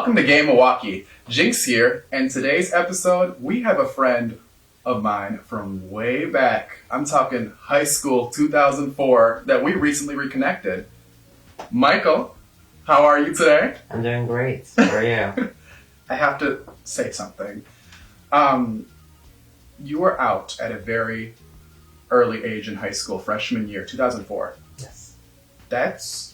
Welcome to Game Milwaukee. Jinx here, and today's episode, we have a friend of mine from way back. I'm talking high school 2004 that we recently reconnected. Michael, how are you today? I'm doing great. How are you? I have to say something. You were out at a very early age in high school, freshman year, 2004. Yes. That's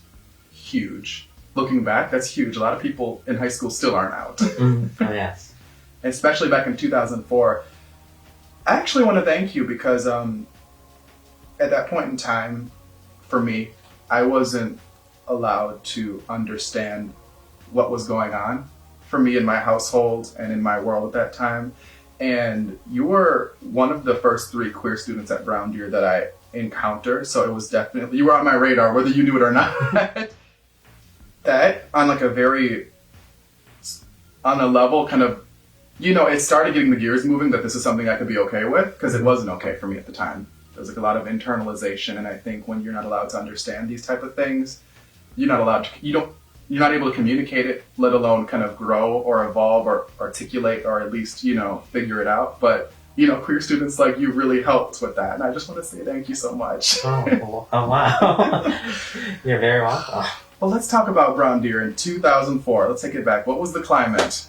huge. Looking back, that's huge. A lot of people in high school still aren't out. Oh, yes. Especially back in 2004. I actually want to thank you because at that point in time, for me, I wasn't allowed to understand what was going on for me in my household and in my world at that time. And you were one of the first 3 queer students at Brown Deer that I encountered. So it was definitely, you were on my radar, whether you knew it or not. That, on like a very, on a level kind of, it started getting the gears moving that this is something I could be okay with, because it wasn't okay for me at the time. There was like a lot of internalization, and I think when you're not allowed to understand these type of things, you're not allowed to, you're not able to communicate it, let alone kind of grow or evolve or articulate or at least, figure it out. But, queer students like you really helped with that, and I just want to say thank you so much. Oh wow. You're very welcome. Well, let's talk about Brown Deer in 2004. Let's take it back. What was the climate?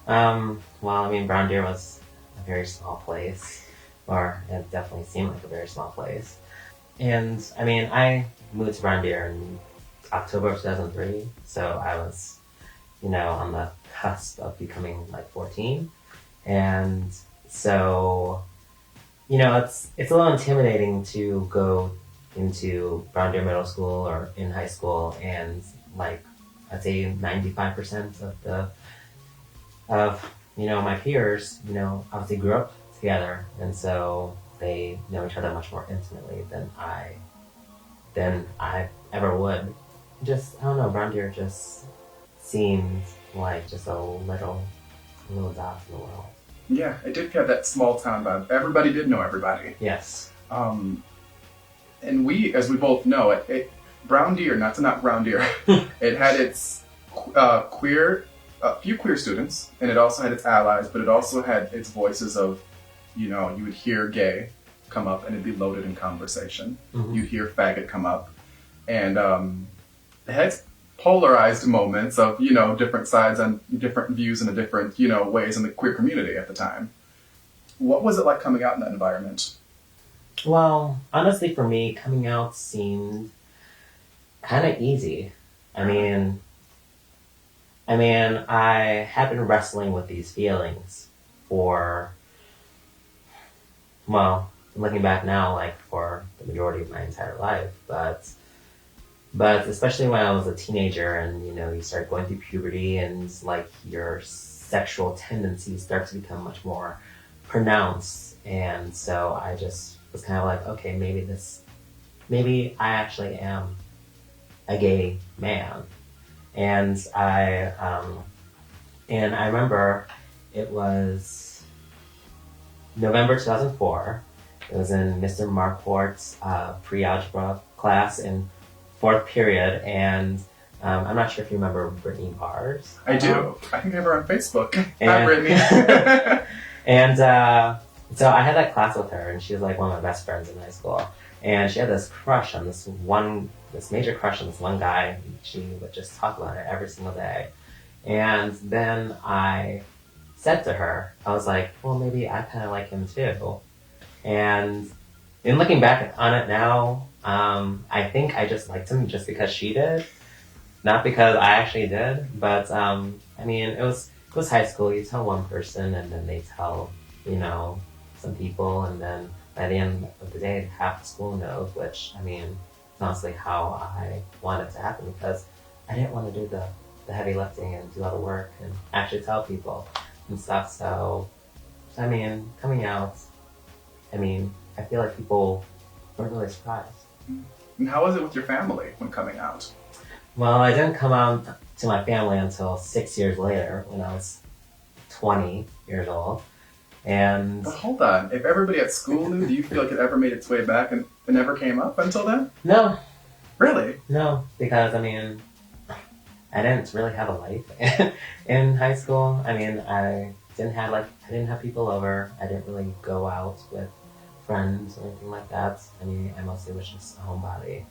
Brown Deer was a very small place, or it definitely seemed like a very small place. And, I moved to Brown Deer in October of 2003, so I was, on the cusp of becoming, 14. And so, it's a little intimidating to go into Brown Deer Middle School or in high school, and I'd say 95% of my peers, obviously grew up together, and so they know each other much more intimately than I ever would. Just, I don't know, Brown Deer just seemed like just a little dot in the world. Yeah, it did have that small town vibe. Everybody did know everybody. Yes. And we, as we both know, Brown Deer, not to knock Brown Deer, it had its a few queer students, and it also had its allies, but it also had its voices of, you would hear gay come up and it'd be loaded in conversation. Mm-hmm. You'd hear faggot come up. And it had its polarized moments of, different sides and different views and different, ways in the queer community at the time. What was it like coming out in that environment? Well, honestly, for me, coming out seemed kind of easy. I had been wrestling with these feelings for, looking back now, for the majority of my entire life. But especially when I was a teenager and, you start going through puberty and, your sexual tendencies start to become much more pronounced. And so I just was kind of like, okay, maybe I actually am a gay man. And I remember it was November 2004. It was in Mr. Marquardt's pre-algebra class in 4th period, and I'm not sure if you remember Brittany Bars. I do. I think I have her on Facebook. Hi, Brittany. And so I had that class with her, and she was one of my best friends in high school. And she had this major crush on this one guy. And she would just talk about it every single day. And then I said to her, I was like, well, maybe I kind of like him too. And in looking back on it now, I think I just liked him just because she did, not because I actually did. But it was high school. You tell one person, and then they tell some people, and then by the end of the day, half the school knows. Which is honestly how I want it to happen, because I didn't want to do the heavy lifting and do all the work and actually tell people and stuff. So coming out, I feel like people weren't really surprised. And how was it with your family when coming out? Well, I didn't come out to my family until 6 years later, when I was 20 years old. And but hold on, if everybody at school knew, do you feel like it ever made its way back and it never came up until then? No. Really? No, because I didn't really have a life in high school. I mean, I didn't have people over. I didn't really go out with friends or anything like that. I mean, I mostly was just a homebody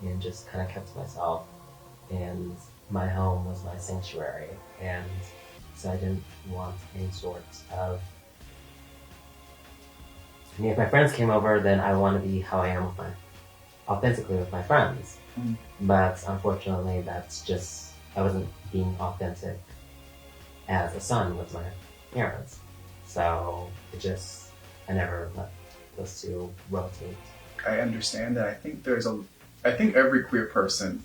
and just kind of kept to myself. And my home was my sanctuary. And so I didn't want any sort of. I mean, if my friends came over, then I want to be how I am authentically with my friends. Mm. But unfortunately, I wasn't being authentic as a son with my parents. So I never let those two rotate. I understand that. I think every queer person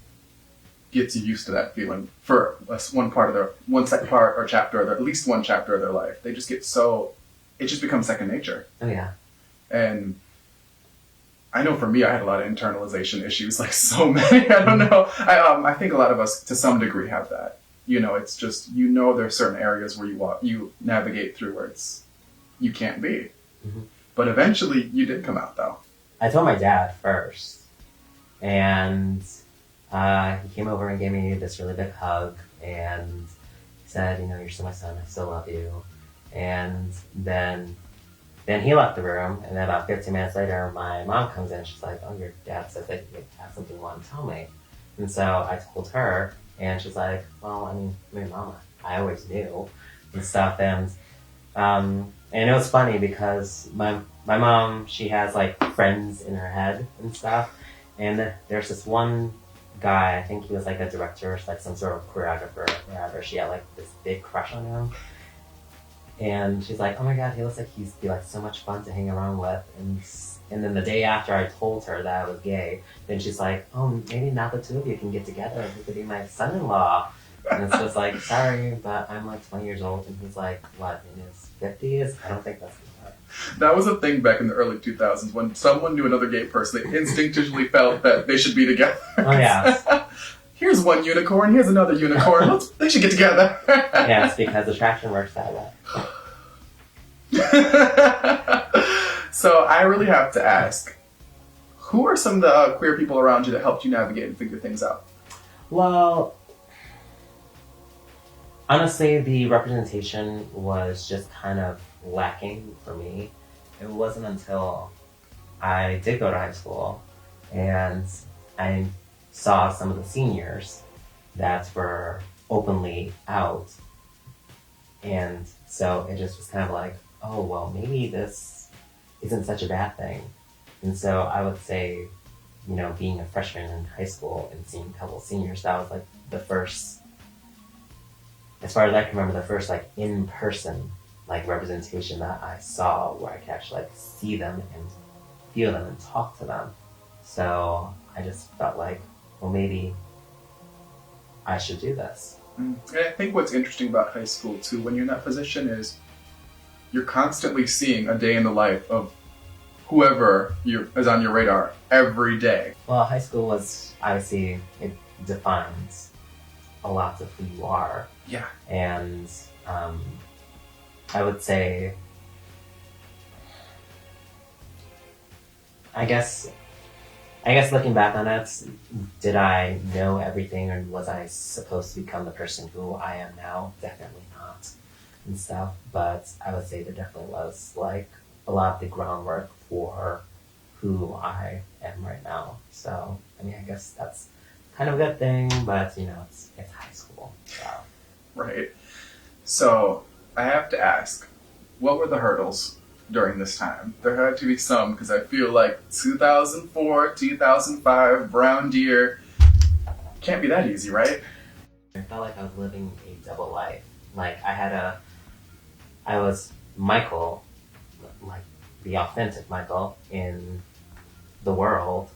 gets used to that feeling for one set part or chapter, or at least one chapter of their life. They just it just becomes second nature. Oh yeah. And I know for me, I had a lot of internalization issues, like so many. I don't know. I think a lot of us, to some degree, have that. It's just there are certain areas where you navigate through where you can't be. Mm-hmm. But eventually, you did come out, though. I told my dad first, and he came over and gave me this really big hug, and said, "You're still my son. I still love you." And then he left the room, and then about 15 minutes later, my mom comes in. She's like, "Oh, your dad said that you have something you want to tell me." And so I told her, and she's like, "Well, I mean, Mama, I always knew," and stuff. And it was funny because my mom, she has like friends in her head and stuff. And there's this one guy, I think he was like a director, like some sort of choreographer, or whatever. She had like this big crush on him. And she's like, "Oh my God, he looks like he'd be like so much fun to hang around with." And then the day after I told her that I was gay, then she's like, "Oh, maybe now the two of you can get together. He could be my son-in-law." And it's just like, sorry, but I'm like 20 years old, and he's like, what, in his 50s? I don't think that's gonna work. That was a thing back in the early 2000s when someone knew another gay person, they instinctively felt that they should be together. Oh yeah. Here's one unicorn, here's another unicorn. They should get together. Yeah, it's because attraction works that way. So I really have to ask, who are some of the queer people around you that helped you navigate and figure things out? Well, honestly, the representation was just kind of lacking for me. It wasn't until I did go to high school and I saw some of the seniors that were openly out. And so it just was kind of like, oh, well, maybe this isn't such a bad thing. And so I would say, being a freshman in high school and seeing a couple of seniors, that was like the first, as far as I can remember, the first like in-person like representation that I saw where I could actually like see them and feel them and talk to them. So I just felt like, well, maybe I should do this. And I think what's interesting about high school too, when you're in that position, is you're constantly seeing a day in the life of whoever is on your radar every day. Well, high school was, obviously, it defines a lot of who you are. Yeah. And I would say, I guess looking back on it, did I know everything, or was I supposed to become the person who I am now? Definitely not, and stuff. But I would say there definitely was like a lot of the groundwork for who I am right now. So I mean, I guess that's kind of a good thing, but it's high school. So. Right. So I have to ask, what were the hurdles during this time? There had to be some, because I feel like 2004, 2005, Brown Deer, can't be that easy, right? I felt like I was living a double life. Like I was Michael, like the authentic Michael in the world,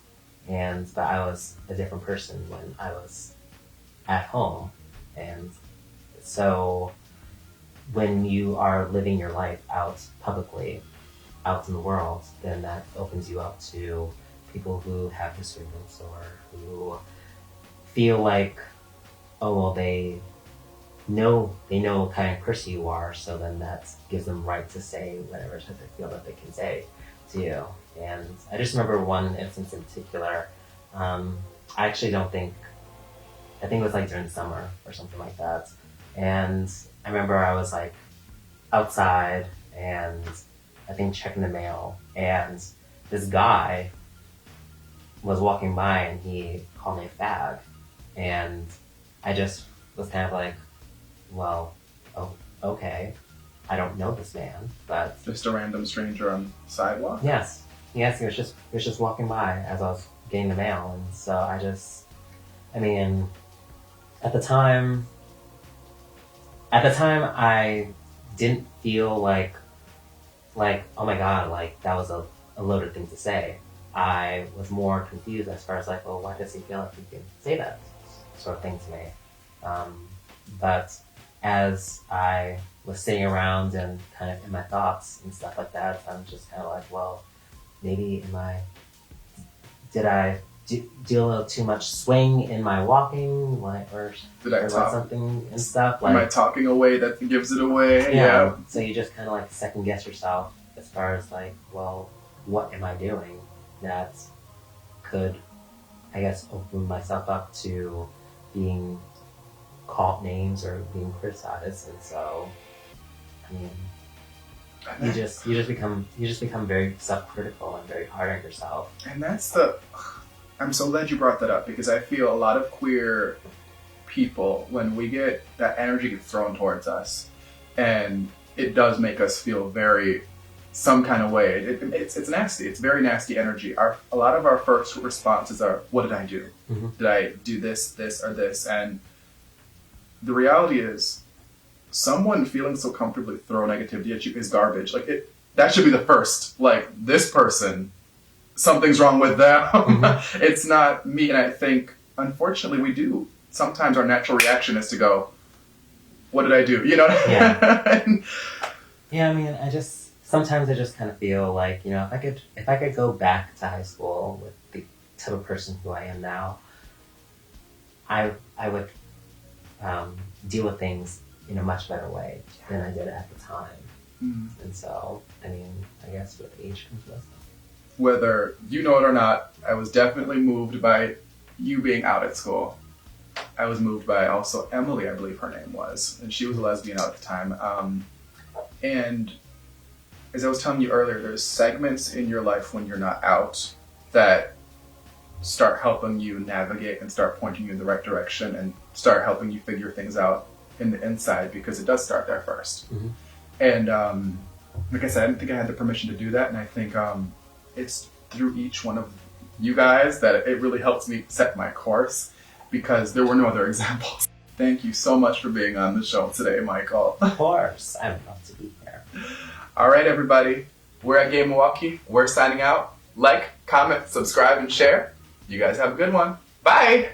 but I was a different person when I was at home. And so when you are living your life out publicly, out in the world, then that opens you up to people who have disagreements or who feel like, oh, well, they know what kind of person you are, so then that gives them right to say whatever they feel that they can say to you. And I just remember one instance in particular. I actually don't think I think it was like during the summer or something like that. And I remember I was like outside and I think checking the mail, and this guy was walking by and he called me a fag. And I just was kind of like, well, oh, okay. I don't know this man, but Just a random stranger on the sidewalk? yes, he was just walking by as I was getting the mail, and so I mean, at the time, I didn't feel like oh my god, like that was a loaded thing to say. I was more confused as far as like, well, why does he feel like he can say that sort of thing to me? But as I was sitting around and kind of in my thoughts and stuff like that, I'm just kind of like, well, maybe did I do a little too much swing in my walking, like, or Did I like talk? something and stuff? Am I Like, talking away that gives it away? yeah. So you just kind of like second guess yourself as far as like, well, what am I doing that could, I guess, open myself up to being called names or being criticized, and so, I mean, you just become very self-critical and very hard on yourself. And that's I'm so glad you brought that up, because I feel a lot of queer people, when we get that energy gets thrown towards us, and it does make us feel very some kind of way. It's nasty. It's very nasty energy. A lot of our first responses are, "What did I do? Mm-hmm. Did I do this, or this?" And the reality is, someone feeling so comfortably throw negativity at you is garbage. Like that should be the first. Like, this person, something's wrong with them. Mm-hmm. It's not me. And I think, unfortunately, we do. Sometimes our natural reaction is to go, "What did I do?" You know? Yeah. Yeah, I mean, sometimes I just kind of feel like, you know, if I could go back to high school with the type of person who I am now, I would deal with things in a much better way than I did at the time. Mm. And so, I mean, I guess with age comes wisdom. Whether you know it or not, I was definitely moved by you being out at school. I was moved by also Emily, I believe her name was, and she was a lesbian at the time. And as I was telling you earlier, there's segments in your life when you're not out that start helping you navigate and start pointing you in the right direction and start helping you figure things out in the inside, because it does start there first. Mm-hmm. And like I said, I didn't think I had the permission to do that, and I think it's through each one of you guys that it really helps me set my course, because there were no other examples. Thank you so much for being on the show today, Michael. Of course, I would love to be here. All right, everybody. We're at Gay Milwaukee. We're signing out. Like, comment, subscribe, and share. You guys have a good one. Bye!